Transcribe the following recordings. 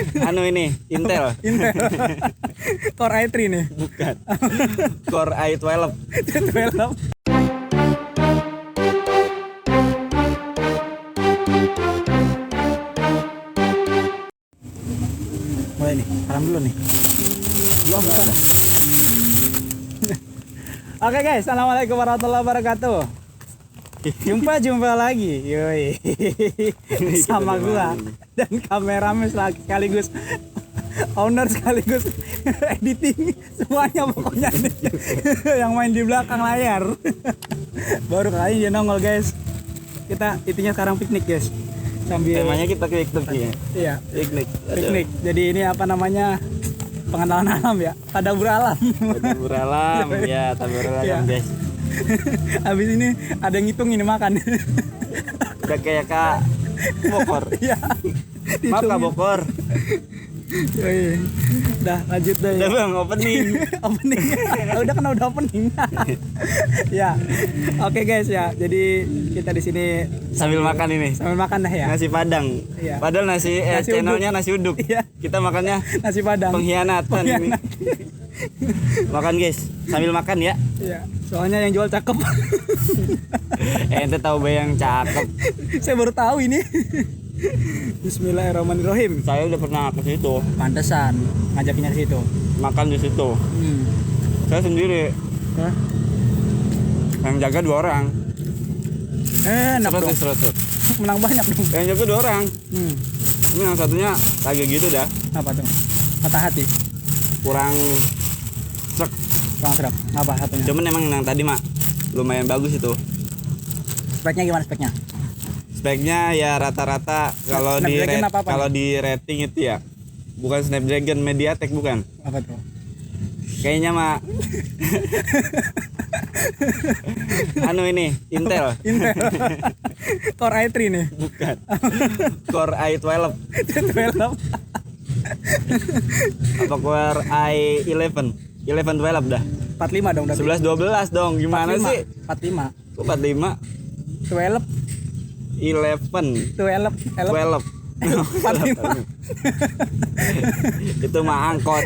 Anu ini Intel. Intel. Core i3 nih. Bukan. Core i12. 12. Mulai nih, salam dulu nih. Bukan. Oke guys, assalamualaikum warahmatullahi wabarakatuh. Jumpa lagi, yoi, sama gua dan kameramen sekaligus owner sekaligus editing semuanya pokoknya nih, yang main di belakang layar. Baru kali dia nongol guys. Kita intinya sekarang piknik guys. Sambil Temanya kita piknik ya. Iya, Piknik. piknik. Jadi ini apa namanya? Pengenalan alam ya, tadabbur alam. Tadabbur alam ya, tadabbur alam Iya. guys. Habis ini ada yang ngitung ini makan. Udah kayak Kak Bokor. Iya. Maaf Kak Bokor. Yoi. Dah lanjut deh. Udah Bang, opening. Opening. Udah opening. Ya. Oke guys ya. Jadi kita di sini Sambil makan ini. sambil makan dah ya. Nasi Padang. Iya. Padahal Nasi channelnya nasi uduk. Iya. Kita makannya Nasi Padang. pengkhianatan ini. Pengkhianat. Makan guys, sambil makan ya. Iya. Soalnya yang jual cakep. Ente tahu be yang cakep. Saya baru tahu ini. Bismillahirrahmanirrahim. Saya udah pernah ke situ, Pantesan ngajakinnya ke situ. makan di situ. Saya sendiri. Hah? Yang jaga 2 orang. Enak dong. Serut. Menang banyak dong. Yang jaga 2 orang. Ini yang satunya lagi gitu dah, Apa tuh? Patah hati. kurang sek. Kurang serap. Apa satunya? Cuman emang yang tadi mak lumayan bagus itu. Speknya gimana speknya? Speknya ya rata-rata kalau di Snapdragon apa-apa kalau di rating itu ya. Bukan Snapdragon, MediaTek bukan. Apa tuh? Kayaknya mak anu ini Intel. Intel. Core i3 nih. Bukan. Core i12. 12. Apa Core i11? 11 12 dah. 45 dong. 11 12 dong. Gimana 45. sih? 45. Kok 45? 12. 11 12. 12. 45. Itu mah angkot.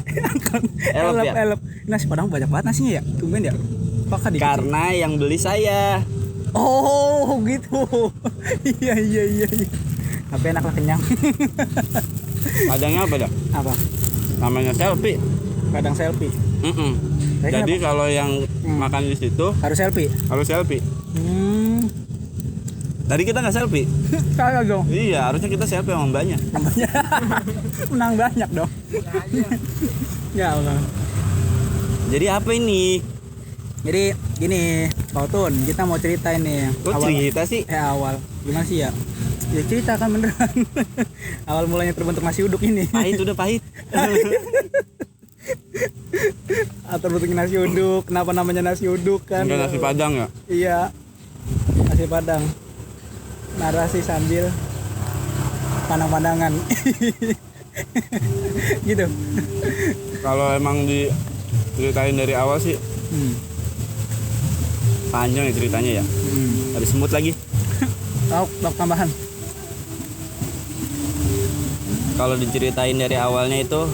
Elep ya. Elep. Nasi Padang banyak banget nasinya ya. Tumben ya. Apakah dikit? Karena yang beli saya. Oh gitu. Iya. Tapi enak lah, kenyang. Padangnya apa dah? Apa? Namanya selfie. Kadang selfie. Tapi Jadi kenapa? kalau yang makan di situ Harus selfie. harus selfie. Tadi kita nggak selfie. Kagak dong. Iya, harusnya kita selfie sama mbaknya. Namanya menang banyak dong. Ya Allah. Jadi apa ini? Jadi gini, Pak Tun, kita mau cerita ini. Kok cerita sih? Awal. Gimana sih ya? Ya cerita kan beneran. Awal mulanya terbentuk nasi uduk ini. Pahit udah pahit. Terbentuk nasi uduk. Kenapa namanya nasi uduk kan? Enggak nasi Padang ya? Iya. Nasi Padang. Narasi sambil pandang-pandangan. Gitu. Kalau emang diceritain dari awal sih panjang ya ceritanya ya. Ada semut lagi. Tahu tambahan. Kalau diceritain dari awalnya itu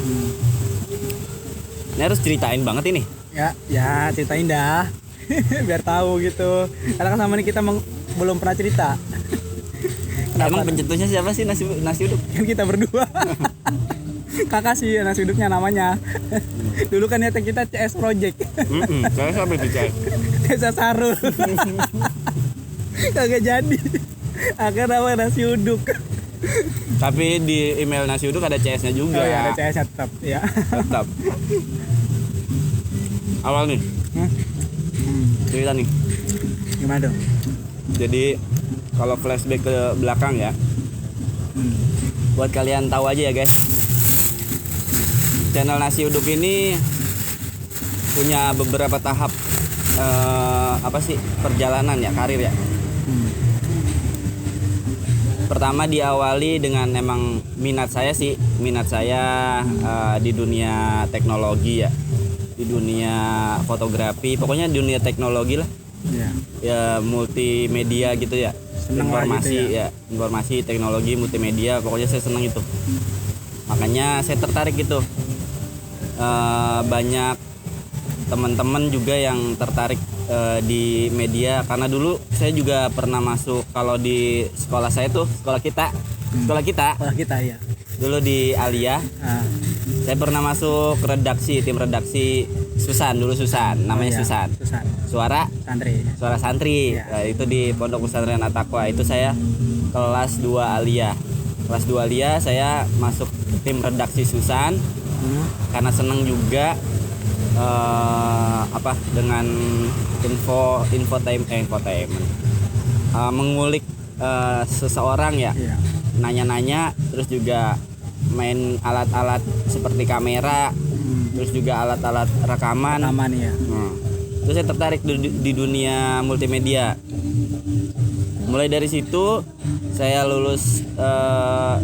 ini harus ceritain banget ini. Ya ceritain dah. Biar tahu gitu. Karena kan sama ini kita belum pernah cerita. Emang pencetusnya siapa sih nasi uduk? Kan kita berdua. Kakak sih nasi uduknya namanya. Dulu kan niatnya kita CS Project. Saya sampai dicari. Desa Sarul. Kagak jadi. Akhirnya nama nasi uduk. Tapi di email nasi uduk ada CS-nya juga. Oh iya, ada CS-nya tetap ya. Tetap. Awal nih. Cerita nih. Gimana dong? Jadi kalau flashback ke belakang ya. Buat kalian tahu aja ya guys. Channel nasi uduk ini punya beberapa tahap perjalanan ya, karir ya. Pertama diawali dengan emang minat saya di dunia teknologi ya, di dunia fotografi, pokoknya dunia teknologi lah. Ya multimedia gitu ya. Seneng lah Informasi gitu ya, informasi teknologi multimedia, pokoknya saya seneng itu. Makanya saya tertarik gitu. Banyak teman-teman juga yang tertarik di media, karena dulu saya juga pernah masuk, kalau di sekolah saya tuh, sekolah kita Sekolah kita ya. dulu di Alia, saya pernah masuk tim redaksi Susan, dulu Susan, namanya Susan. Suara santri. Ya. Nah, itu di Pondok Pesantren At-Taqwa. Itu saya kelas 2 Alia. Kelas 2 Alia saya masuk tim redaksi Susan karena seneng juga dengan infotainment, mengulik seseorang ya. Iya. Nanya-nanya, terus juga main alat-alat seperti kamera, terus juga alat-alat rekaman Ya. Terus saya tertarik di dunia multimedia. Mulai dari situ saya lulus,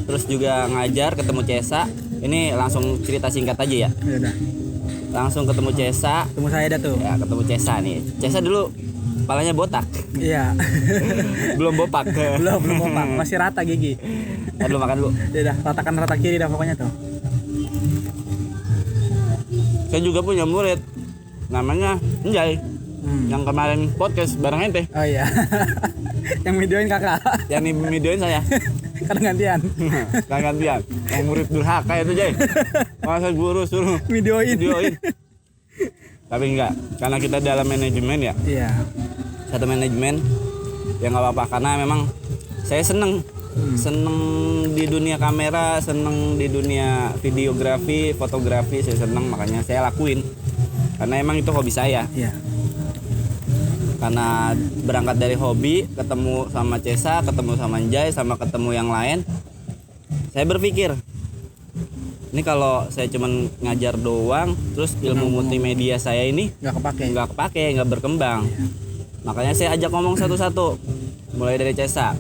terus juga ngajar, ketemu Cesa. Ini langsung cerita singkat aja ya. Ya udah. Langsung ketemu Cesa. Ketemu saya dah tuh. Ya, ketemu Cesa nih. Cesa dulu kepalanya botak. Iya. Belum bopak. belum bopak, masih rata gigi. Dulu makan dulu. Ya udah, ratakan rata kiri dah pokoknya tuh. Saya juga punya murid namanya Enjay. Yang kemarin podcast bareng ente. Oh iya. Yang videoin kakak. Yang videoin saya. Kan gantian. Gantian. Yang murid durhaka itu, Jay. Masa guru suruh Videoin. Tapi enggak, karena kita dalam manajemen ya. Iya. Satu manajemen, ya nggak apa-apa, karena memang saya seneng di dunia kamera, seneng di dunia videografi, fotografi, saya seneng, makanya saya lakuin. Karena emang itu hobi saya. Iya. Karena berangkat dari hobi, ketemu sama Cesa, ketemu sama Anjay, sama ketemu yang lain, saya berpikir, ini kalau saya cuman ngajar doang, terus ilmu multimedia saya ini nggak kepake, nggak berkembang. Makanya saya ajak ngomong satu-satu, mulai dari Cesa.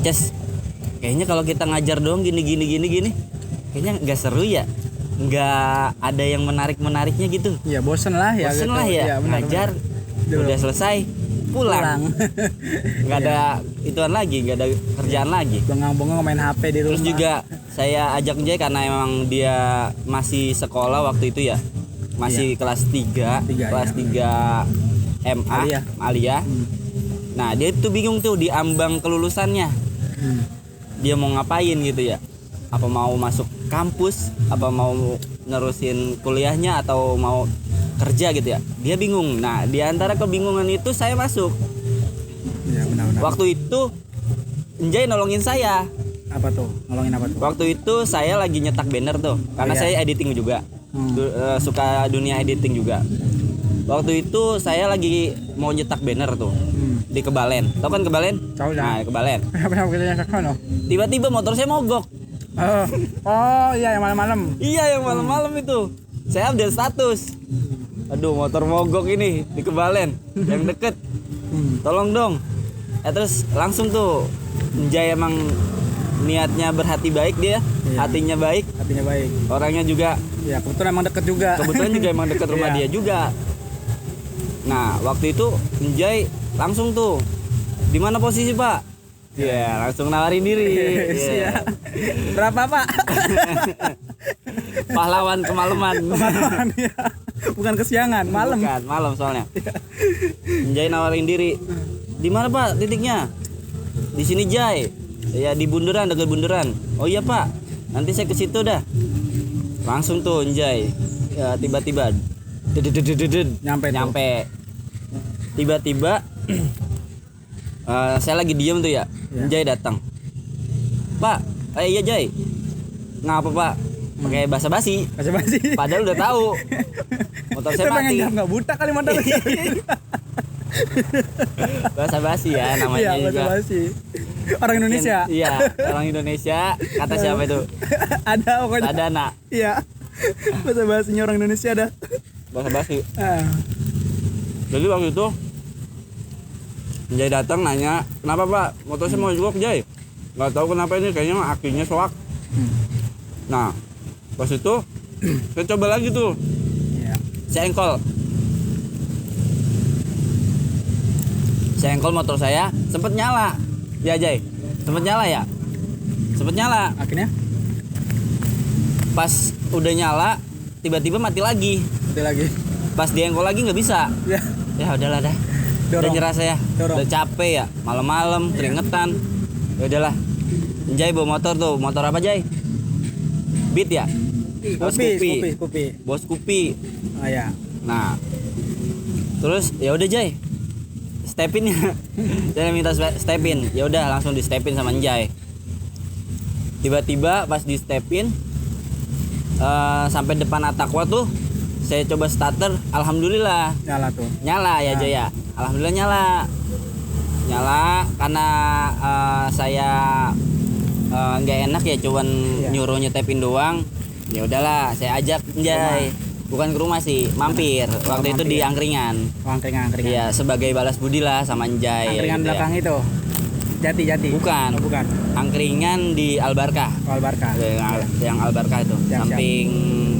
Ces, kayaknya kalau kita ngajar doang gini, kayaknya nggak seru ya, nggak ada yang menariknya gitu. Iya, bosen lah ya. Ya, ngajar, udah selesai, pulang. Nggak ada ituan lagi, nggak ada kerjaan lagi. Bengong-bengong main HP di rumah. Terus juga saya ajak Jay karena emang dia masih sekolah waktu itu ya, masih kelas 3 kelas 3 MA Alia. Nah, dia tuh bingung tuh di ambang kelulusannya. Dia mau ngapain gitu ya? Apa mau masuk kampus, apa mau nerusin kuliahnya, atau mau kerja gitu ya? Dia bingung. Nah, di antara kebingungan itu saya masuk. Iya, benar-benar. Waktu itu Njay nolongin saya. Apa tuh? Nolongin apa tuh? Waktu itu saya lagi nyetak banner tuh, karena saya editing juga. Suka dunia editing juga. Waktu itu saya lagi mau nyetak banner tuh di Kebalen. Tahu kan Kebalen? Tahu lah. Nah, Kebalen. Apa? Tiba-tiba motor saya mogok. Oh iya, yang malam-malam. Iya, yang malam-malam itu. Saya update status. Aduh, motor mogok ini di Kebalen, yang deket. Tolong dong. Terus langsung tuh Njay emang niatnya berhati baik dia, hatinya baik. Orangnya juga. Ya, kebetulan emang deket juga. Kebetulan juga emang deket rumah dia juga. Nah, waktu itu Njay langsung tuh, di mana posisi Pak? Ya, langsung nawarin diri. Yeah. Berapa Pak? Pahlawan kemalaman. Ya. Bukan kesiangan, malam. Bukan, malam soalnya. Njay nawarin diri. Di mana Pak titiknya? Di sini Jay. Ya, di Bundaran, dekat Bundaran. Oh iya Pak, nanti saya ke situ dah. Langsung tuh Njay. Ya, tiba-tiba nyampe. Tiba-tiba saya lagi diem tuh ya. Njay datang. Pak, iya Jay. Ngapa Pak? Pakai basa-basi. Padahal udah tahu. Motor saya mati. Enggak buta kali motor. Basa-basi ya namanya. Iya, basa-basi. Orang Indonesia. Iya, orang Indonesia. Kata siapa itu? Ada pokoknya. Ada nak. Iya. Basa-basinya orang Indonesia ada. Basa-basi. Jadi waktu itu Njay datang nanya, kenapa Pak? Motor saya mau jogok Jay. Nggak tahu kenapa ini, kayaknya akinya soak. Nah, pas itu saya coba lagi tuh. Saya engkol motor saya, sempet nyala. Ya Jay, sempet nyala ya? Sempet nyala. Akhirnya? Pas udah nyala tiba-tiba mati lagi. Mati lagi. Pas diengkol lagi nggak bisa. Ya. Ya udahlah dah. Udah Dorong. nyerah saya. Dorong. Udah capek ya, malam-malam keringetan. Ya udahlah. Jai bawa motor tuh. Motor apa, Jai? Beat ya? Bos Kopi. Bos Kupi. Oh ya. Nah. Terus ya udah, Jai. Stepin ya. Saya minta stepin. Ya udah langsung di stepin sama Jai. Tiba-tiba pas di stepin sampai depan Atakwa tuh saya coba starter, alhamdulillah Nyala tuh. nyala ya, Nah. Jaya. Alhamdulillah nyala karena saya nggak enak ya cuman Iya. nyuruh nyetepin doang. Ya udahlah saya ajak Jai, bukan ke rumah sih, mampir waktu itu mampir. di angkringan. Angkringan. Iya, sebagai balas budi lah sama Jai. Angkringan gitu ya. belakang itu. Jati. Bukan. Oh, bukan. Angkringan di Albarkah. Soal Barca. Yang Albarkah itu, Siap. samping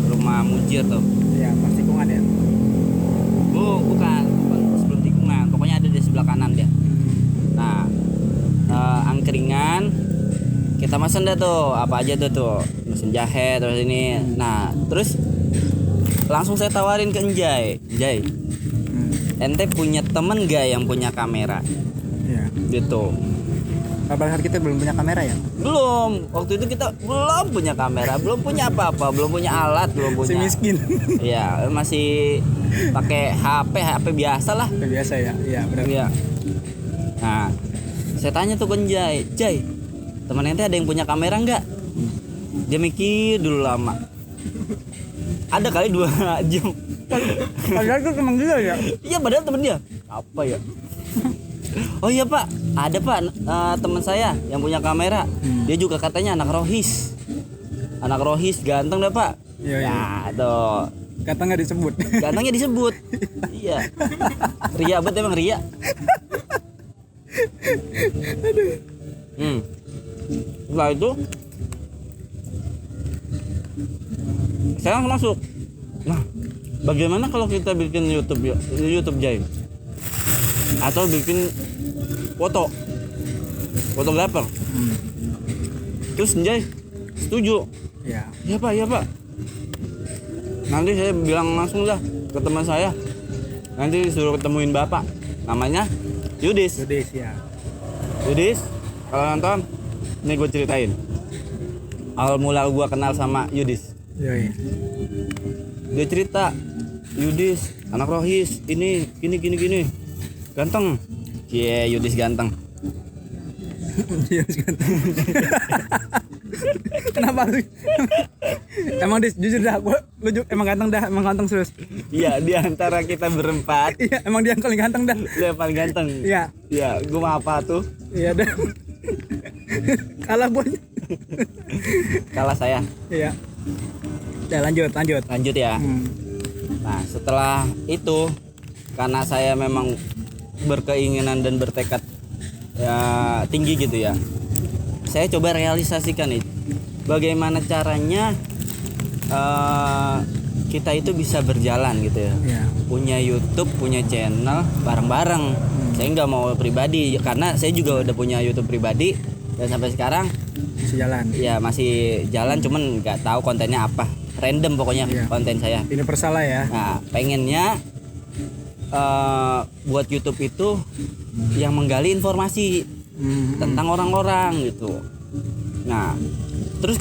rumah Mujir tuh. Ya, pas tikungan ya. Bukan sebelum tikungan, pokoknya ada di sebelah kanan dia. Nah, angkringan kita mesen dah tuh, apa aja tuh, mesin jahe terus ini. Nah, terus langsung saya tawarin ke Jai, ente punya temen gak yang punya kamera? Iya. Gitu. Pada saat kita belum punya kamera ya. Belum, waktu itu kita belum punya kamera, belum punya apa-apa, belum punya alat, belum Si punya. miskin. Iya, masih pakai HP biasa lah. Biasa ya. Iya, benar. Iya. Nah, saya tanya tuh ke Jai, teman ente ada yang punya kamera nggak? Dia mikir dulu lama. Ada kali 2 jam. Padahal itu teman dia ya. Iya, padahal temen dia. Apa ya? Oh iya Pak, ada Pak, teman saya yang punya kamera. Dia juga katanya anak Rohis. Anak Rohis ganteng dah Pak. Iya. Ya tuh, Kata nggak disebut. gantengnya disebut. Iya. Ria banget emang Ria. Setelah itu saya langsung masuk. Nah, bagaimana kalau kita bikin YouTube Jai? Atau bikin fotografer? Terus Jai setuju. Iya. Ya Pak. Nanti saya bilang langsung dah ke teman saya. Nanti suruh ketemuin bapak. Namanya Yudis. Ya. Yudis, kalau nonton, ini gue ceritain. Awal mula gue kenal sama Yudis. Iya. Dia cerita, Yudis, anak Rohis, ini, gini. Ganteng. Cie, Yudis ganteng. Iya, ganteng. Kenapa lu? Emang jujur dah, emang ganteng serius. Iya, di antara kita berempat, Iya, emang dia yang paling ganteng dah. dia paling ganteng. Iya. Iya, gue mah apa tuh? Iya dah. Kalah boy. Kalah saya. Iya. Ya lanjut. Lanjut ya. Nah, setelah itu, karena saya memang berkeinginan dan bertekad ya tinggi gitu ya, saya coba realisasikan nih bagaimana caranya kita itu bisa berjalan gitu ya. Iya. Punya YouTube, punya channel bareng-bareng. Saya nggak mau pribadi karena saya juga udah punya YouTube pribadi dan sampai sekarang Masih jalan. ya masih jalan, cuman nggak tahu kontennya apa, random pokoknya. Iya. Konten saya. Universal lah ya. Nah, pengennya buat YouTube itu yang menggali informasi tentang orang-orang gitu. Nah, terus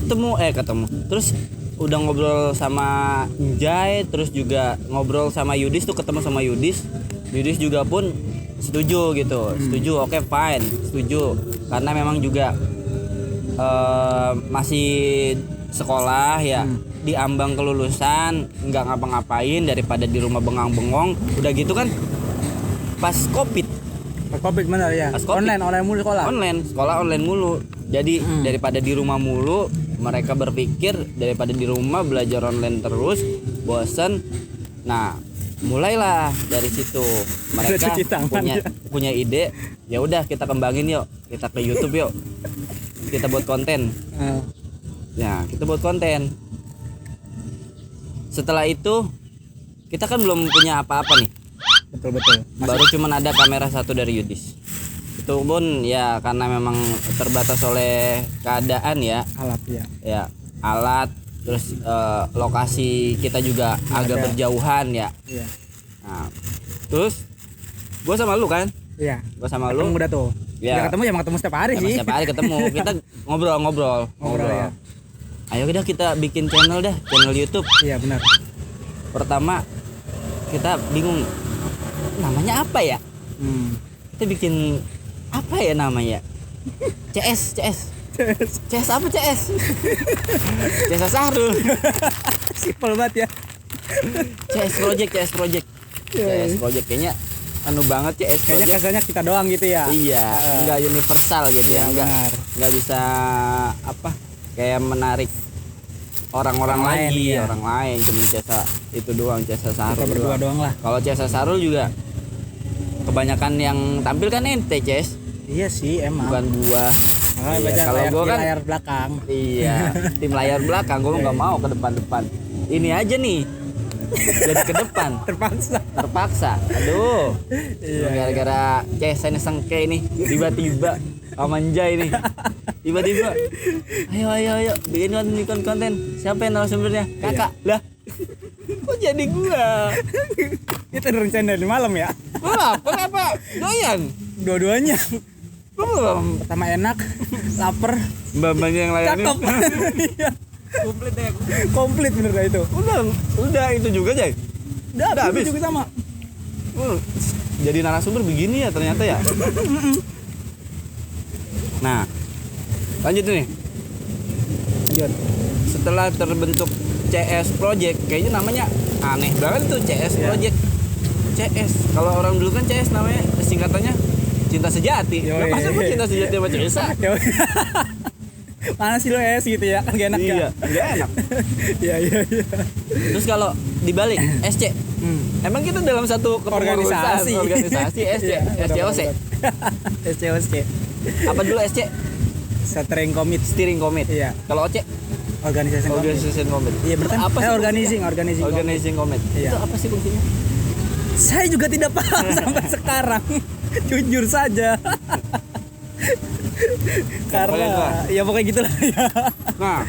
terus udah ngobrol sama Jai, terus juga ngobrol sama Yudis tuh, ketemu sama Yudis juga pun setuju gitu. Setuju, oke, fine, setuju. Karena memang juga masih sekolah ya, diambang kelulusan, nggak ngapa-ngapain daripada di rumah bengang-bengong. Udah gitu kan pas Covid benar ya. Pas Covid. Online mulu sekolah. Sekolah online mulu. Jadi daripada di rumah mulu, mereka berpikir daripada di rumah belajar online terus, bosen. Nah, mulailah dari situ mereka Cuci tangan, punya ide. Ya udah, kita kembangin yuk, kita ke YouTube yuk, kita buat konten. Ya, kita buat konten. Setelah itu kita kan belum punya apa-apa nih. Betul. Baru cuman ada kamera satu dari Yudis. Itu pun ya karena memang terbatas oleh keadaan ya. Alat ya. Ya, alat Terus lokasi kita juga agak berjauhan ya. Iya. Nah, terus gue sama lu kan? Iya. Gue sama Ketemu lu. udah tuh. Ya. Udah ketemu ya ketemu setiap hari Emang sih. setiap hari ketemu. Kita ngobrol. Ya. Ayo udah kita bikin channel YouTube. Iya benar. Pertama kita bingung namanya apa ya? Kita bikin apa ya namanya? CS apa CS? CS Sahrul. Simpel banget ya. CS Project kayaknya anu banget CS Kayaknya Project. kesannya kita doang gitu ya. Iya, enggak universal gitu ya, Iya, benar. enggak bisa apa kayak menarik orang-orang Orang lain, lagi, iya. orang lain cuma Cesa itu doang, Cesa Kita Sahrul berdua doang lah. Kalau Cesa Sahrul juga kebanyakan yang tampil kan ente, Ces, Iya sih emang. bukan gua. Makanya Iya, baca kalau layar, gua di kan layar belakang. iya, tim layar belakang, gua nggak mau ke depan-depan. Ini aja nih. Jadi ke depan. Terpaksa. Aduh. Iya, Gara-gara Cesa ini sengke nih, tiba-tiba Amanjay nih. Tiba-tiba. Ayo bikin konten. Siapa yang narasumbernya? Kakak. Lah. Kok jadi gua? Itu rencana dari malam ya. Kenapa? Doyan. Dua-duanya. Belum. Pertama enak, lapar, Mbak-mbaknya yang layanin. cakep. Iya. Komplit bener dah itu. Udah itu juga, Jay. Udah habis. juga sama. Jadi narasumber begini ya ternyata ya. Nah, lanjut nih. Lanjut. Setelah terbentuk CS Project, kayaknya namanya aneh banget tuh CS Iya. Project. CS. Kalau orang dulu kan CS namanya singkatannya cinta sejati. Yoi. Lah masa gua cinta sejati sama Cesa? Ya. Mana sih lo es gitu ya? Kan gak enak Iya, ya. enggak enak. Iya. Terus kalau dibalik SC, emang kita dalam satu kepengurusan organisasi SC, SCOC. SCOC. Apa dulu SC? Steering Commit. Steering Committee. Iya. Kalau OC? Organization Committee. Iya betul. Apa sih? Organizing Committee. Iya. Itu apa sih fungsinya? Saya juga tidak paham sampai sekarang. Jujur saja. Karena ya pokoknya gitulah ya. Nah,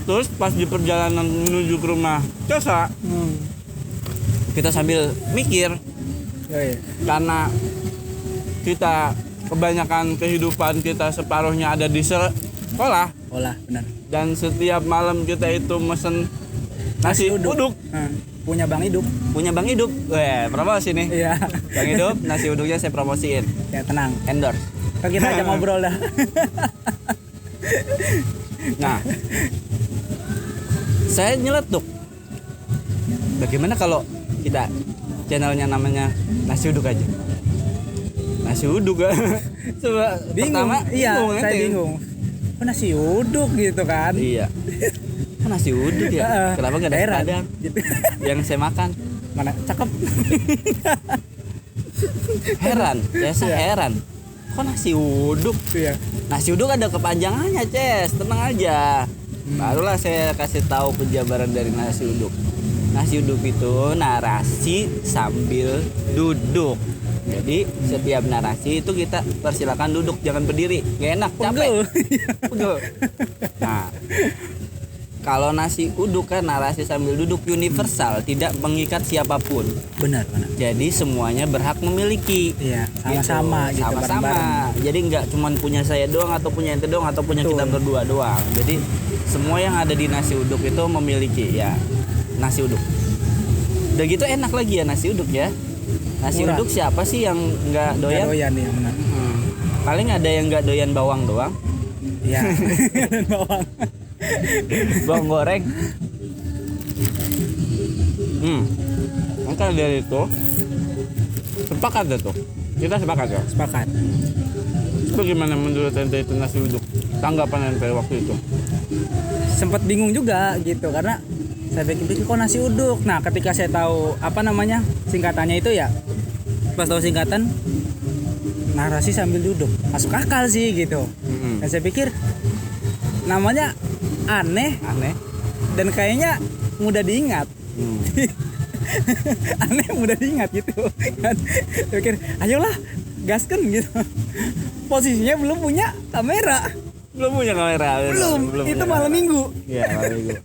terus pas di perjalanan menuju ke rumah Cesa, kita sambil mikir karena kita kebanyakan kehidupan kita separuhnya ada di sekolah Olah, benar. dan setiap malam kita itu mesen nasi uduk. Punya Bang Hidup. Punya Bang Hidup. Promosi nih. Iya. Bang Hidup, nasi uduknya saya promosiin. Ya tenang. Endorse. Kan kita aja ngobrol dah. Nah, saya nyeletuk. Bagaimana kalau kita channelnya namanya nasi uduk aja? Nasi uduk kan? Coba Bingung. pertama Iya, saya ente. bingung. Kok nasi uduk gitu kan? Iya. Kok nasi uduk ya? Kenapa nggak nasi Heran. padang? Gitu. Yang saya makan. Mana cakep. Heran, Cesa Iya. heran. Kok nasi uduk? Iya. Nasi uduk ada kepanjangannya, Ces. Tenang aja. Barulah saya kasih tahu penjabaran dari nasi uduk. Nasi uduk itu narasi sambil duduk. Jadi setiap narasi itu kita persilakan duduk, jangan berdiri. Gak enak, capek. Pegel. Nah, kalau nasi uduk kan narasi sambil duduk universal, tidak mengikat siapapun. Benar. Jadi semuanya berhak memiliki. Iya, sama-sama gitu, Sama-sama. bareng-bareng. Jadi nggak cuma punya saya doang atau punya ente doang atau punya kita Betul. berdua doang. Jadi semua yang ada di nasi uduk itu memiliki ya nasi uduk. Udah gitu enak lagi ya nasi uduk ya. Nasi Murah. uduk siapa sih yang nggak doyan? Doyan ya, benar. Paling ada yang nggak doyan bawang doang. Iya. Dan bawang. Bawang goreng. Maka dari itu sepakat deh tuh. Kita sepakat ya. Sepakat. Bagaimana menurut ente itu nasi uduk? Tanggapan ente waktu itu? Sempat bingung juga gitu karena saya pikir kok nasi uduk. Nah, ketika saya tahu apa namanya singkatannya itu ya, pas tahu singkatan narasi sambil duduk, masuk akal sih gitu. Dan saya pikir namanya aneh dan kayaknya mudah diingat. Aneh mudah diingat gitu kan. Saya pikir ayolah gaskan gitu. Posisinya belum punya kamera. Belum punya kamera. Belum. Itu punya malam kamera. minggu. Iya, malam minggu.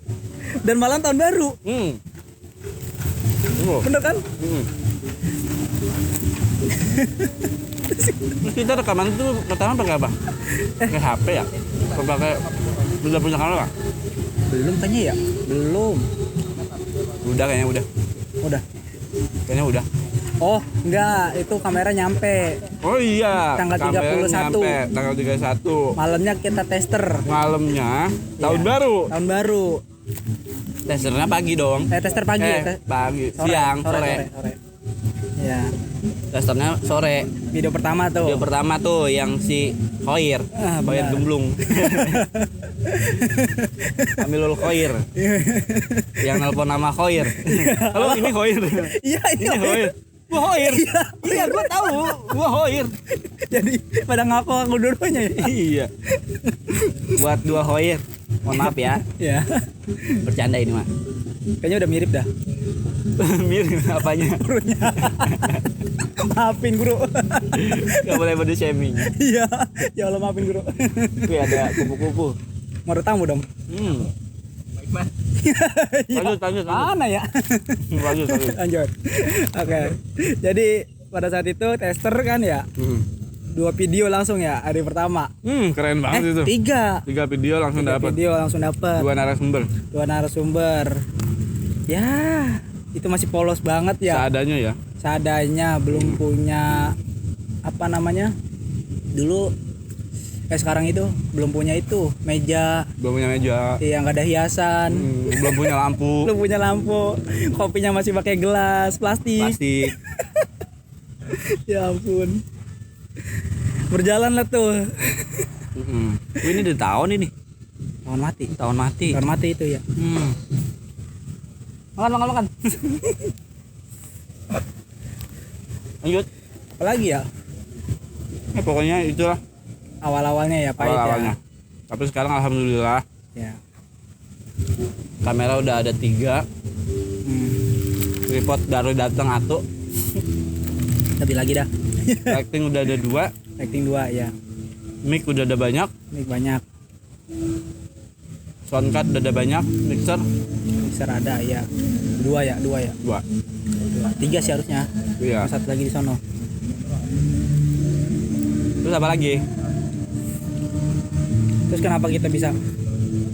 Dan malam tahun baru. Oh. Bener kan? Terus kita rekaman itu pertama pakai apa? Pakai HP ya? Atau pakai udah punya kamera? Belum kayaknya ya? Belum. Udah kayaknya udah. Udah. Kayaknya udah. Oh, enggak, itu kamera nyampe. Oh iya. Tanggal kamera 31. Nyampe, tanggal 31. Malamnya kita tester. Malamnya tahun Iya. baru. Tahun baru. Testernya pagi dong. Tester pagi ya? Pagi, Sore, siang, sore. Ya. Testernya sore. Video pertama tuh. Video pertama tuh yang si Khoir, Khoir benar. gemblung. Amilul Khoir. Yang nelpon nama Khoir. Halo, ini Khoir. Iya, Ini Khoir. Gua Khoir. Iya, gua tahu. Gua Khoir. Jadi pada ngaku dua-duanya ya. Iya. Buat dua Khoir. Mohon maaf ya. Ya. Bercanda ini mah. Kayaknya udah mirip dah. Mirip apanya? Perutnya. Maafin guru. Gak boleh body shaming. Iya. Ya Allah maafin guru. Tapi ada kupu-kupu. Mau ada tamu dong. Lanjut. Mana ya? Lanjut. Lanjut. Oke. Jadi pada saat itu tester kan ya. 2 video langsung ya hari pertama. Keren banget itu. 3 video langsung dapat. video langsung dapat. 2 narasumber. 2 narasumber. Ya, itu masih polos banget ya. Seadanya ya. Seadanya, belum punya apa namanya? Dulu sekarang itu belum punya itu meja. Belum punya meja. Iya, nggak ada hiasan. Belum punya lampu. Belum punya lampu. Kopinya masih pakai gelas plastik. Plastik. Ya ampun. Berjalan lah tuh. Ini udah tahun ini. Tahun mati. Tahun mati. Tahun mati itu ya. Makan. Lanjut. Apalagi ya? Pokoknya itulah Awal-awalnya ya pahit awal-awalnya. ya. Tapi sekarang alhamdulillah Ya. kamera udah ada 3. Tripod baru datang atuh. Tapi lagi dah. Lighting udah ada 2. Lighting 2 ya. Mic udah ada banyak. Mic banyak. Soundcard udah ada banyak. Mixer Mixer ada ya. 2 ya. 2. 3 sih harusnya. Iya. Satu lagi di sono. Terus apa lagi? Terus kenapa kita bisa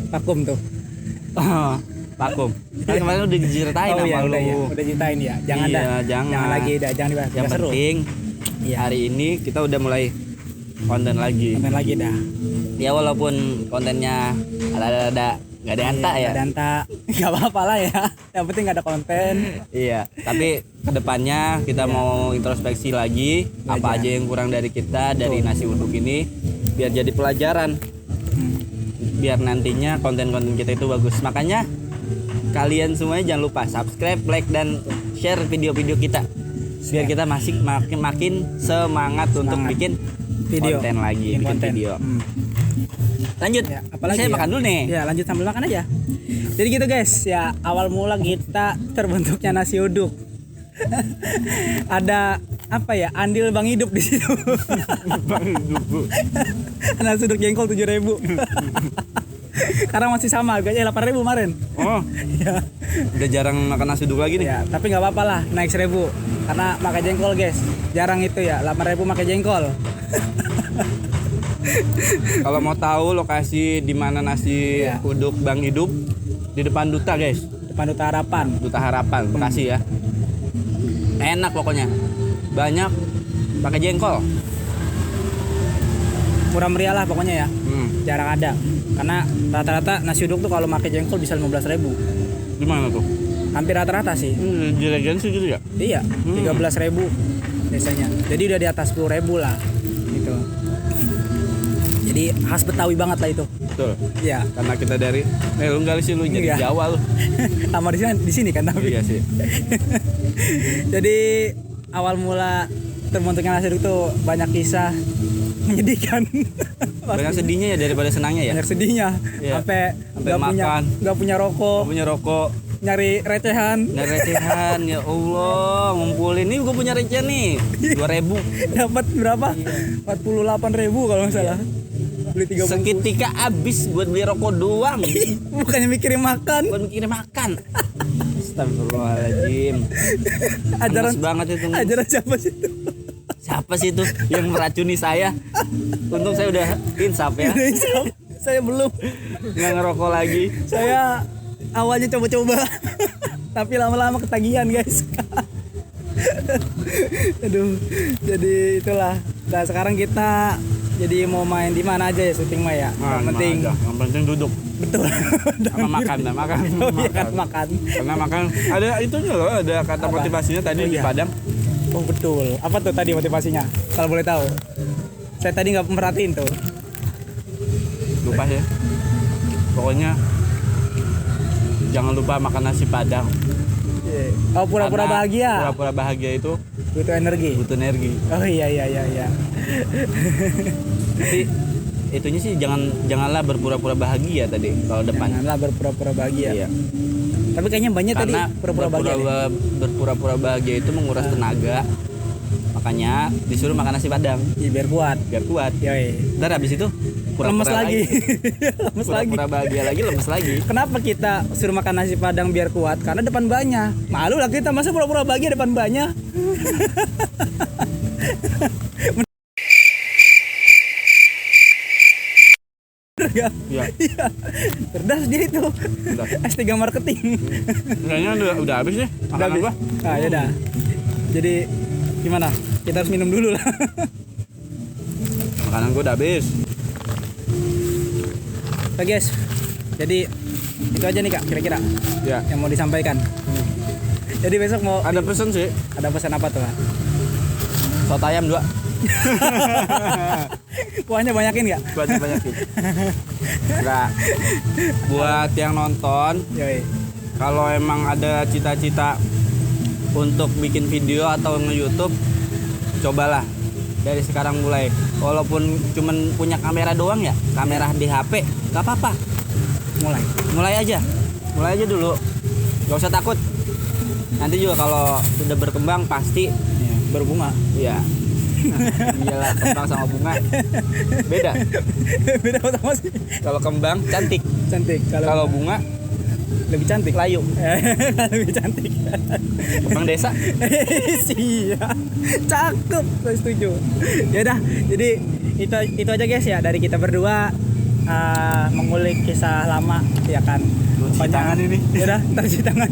vakum tuh? Vakum. Kan kemarin udah diceritain sama iya, lu. udah ceritain ya. Jangan Iya, dah. jangan. Lagi dah, jangan dibahas. Yang Udah seru. penting Iya. hari ini kita udah mulai konten lagi. Konten lagi dah. Ya walaupun kontennya ada nggak ada anta ya. Ada anta. Enggak apa-apa lah ya. Yang penting ada konten. Iya. Tapi kedepannya kita mau introspeksi lagi apa aja yang kurang dari kita dari nasi uduk ini biar jadi pelajaran. Biar nantinya konten-konten kita itu bagus. Makanya kalian semuanya jangan lupa subscribe, like dan share video-video kita. Biar kita masih makin semangat untuk bikin Video. konten lagi, bikin konten. video. Lanjut. Ya, apalagi Saya ya? makan dulu nih. Ya, lanjut sambil makan aja. Jadi gitu guys, ya awal mula kita terbentuknya nasi uduk. Ada apa ya? Andil Bang Hidup di situ. Bang Hidup. Nasi uduk jengkol 7.000. Karena masih sama harganya 8.000 kemarin. Oh, Ya. udah jarang makan nasi uduk lagi nih. Ya, tapi nggak apa-apa lah, naik 1.000. Karena pakai jengkol, guys. Jarang itu ya, 8.000 pakai jengkol. Kalau mau tahu lokasi di mana nasi Ya. uduk Bang Hidup, di depan Duta guys, Depan Duta Harapan. Duta Harapan, Bekasi ya. Enak pokoknya, banyak pakai jengkol. Murah meriah lah pokoknya ya. Jarang ada. Karena rata-rata nasi uduk tuh kalau pakai jengkol bisa 15.000. Gimana tuh? Hampir rata-rata sih. Di Regency gitu ya? Iya, 13.000 biasanya. Jadi udah di atas 10.000 lah gitu. Jadi khas Betawi banget lah itu. Betul. Iya. Karena kita dari, lu enggak sih lu jadi Iya. Jawa lu. Sama di sini kan tapi. Iya sih. Jadi awal mula terbentuknya nasi uduk tuh banyak kisah menyedihkan. Banyak sedihnya ya daripada senangnya ya. Banyak sedihnya. Iya. Sampai makan. nggak punya rokok, Punya rokok, nyari recehan. dan recehan ya Allah, ngumpulin nih gue punya receh nih 2.000. Dapat berapa? 48.000 kalau nggak salah. Beli 3 bungkus. Seketika habis buat beli rokok doang. Bukannya mikirin makan. Buat mikirin makan. Astagfirullahaladzim. Ajaran Panas banget itu. Ajaran siapa sih itu? Siapa sih itu yang meracuni saya? Untung saya udah insaf ya. Saya belum. Nggak ngerokok lagi. Saya awalnya coba-coba. Tapi lama-lama ketagihan, guys. Aduh. Jadi itulah. Nah, sekarang kita jadi mau main di mana aja ya syuting mah ya. Yang penting duduk. Betul. Sama makan. Oh, iya, makan. Karena makan ada itunya loh, ada kata Apa? motivasinya tadi Oh, di iya. Padang. Oh betul. Apa tuh tadi motivasinya? Kalau boleh tahu. Saya tadi nggak merhatiin tuh. Lupa ya. Pokoknya jangan lupa makan nasi Padang. Oh pura-pura Karena bahagia. Pura-pura bahagia itu Butuh energi. butuh energi. Oh iya. Tapi itunya sih janganlah berpura-pura bahagia tadi kalau depan. Janganlah berpura-pura bahagia. Iya. Tapi kayaknya banyak tadi Karena pura-pura bahagia. nih. berpura-pura bahagia itu menguras tenaga. Makanya disuruh makan nasi Padang Iya, biar kuat. biar kuat. Yoi. Ntar habis itu Lemes pura-pura lagi. Lemes lagi. Pura-pura bahagia lagi, lemes lagi. Kenapa kita suruh makan nasi Padang biar kuat? Karena depan banyak. Malu lah kita masa pura-pura bahagia depan banyak. Bener gak? Iya. Iya. Cerdas dia itu. Udah. S3 marketing. Kayaknya udah habis nih Udah makanan habis? gua. Ah, ya udah. Jadi gimana? Kita harus minum dulu lah. Makanan gua udah habis. Oke guys. Jadi itu aja nih Kak kira-kira Ya. yang mau disampaikan. Jadi besok mau Ada pesen sih. ada pesan apa tuh? Kak? Soto ayam 2. Kuahnya banyakin nggak? Banyak-banyakin. Enggak. Buat yang nonton, Yoi. kalau emang ada cita-cita untuk bikin video atau nge-YouTube, cobalah dari sekarang mulai. Walaupun cuman punya kamera doang ya, kamera di HP, nggak apa-apa. Mulai aja dulu. Gak usah takut. Nanti juga kalau udah berkembang pasti Iya, berbunga. ya. Iyalah, kembang sama bunga beda. Beda sama sih. Kalau kembang cantik, Cantik. kalau bunga lebih cantik. layu. Lebih cantik. Kembang desa. Iya. Cakep, saya setuju. Ya udah, jadi itu aja guys ya dari kita berdua mengulik kisah lama ya kan. Cuci tangan ini. Ya udah, ntar cuci tangan.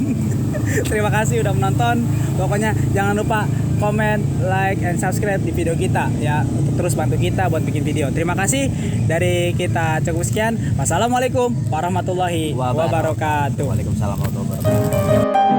Terima kasih udah menonton. Pokoknya jangan lupa komen, like, and subscribe di video kita ya untuk terus bantu kita buat bikin video. Terima kasih dari kita cukup sekian. Wassalamualaikum warahmatullahi wabarakatuh. Waalaikumsalam warahmatullahi wabarakatuh.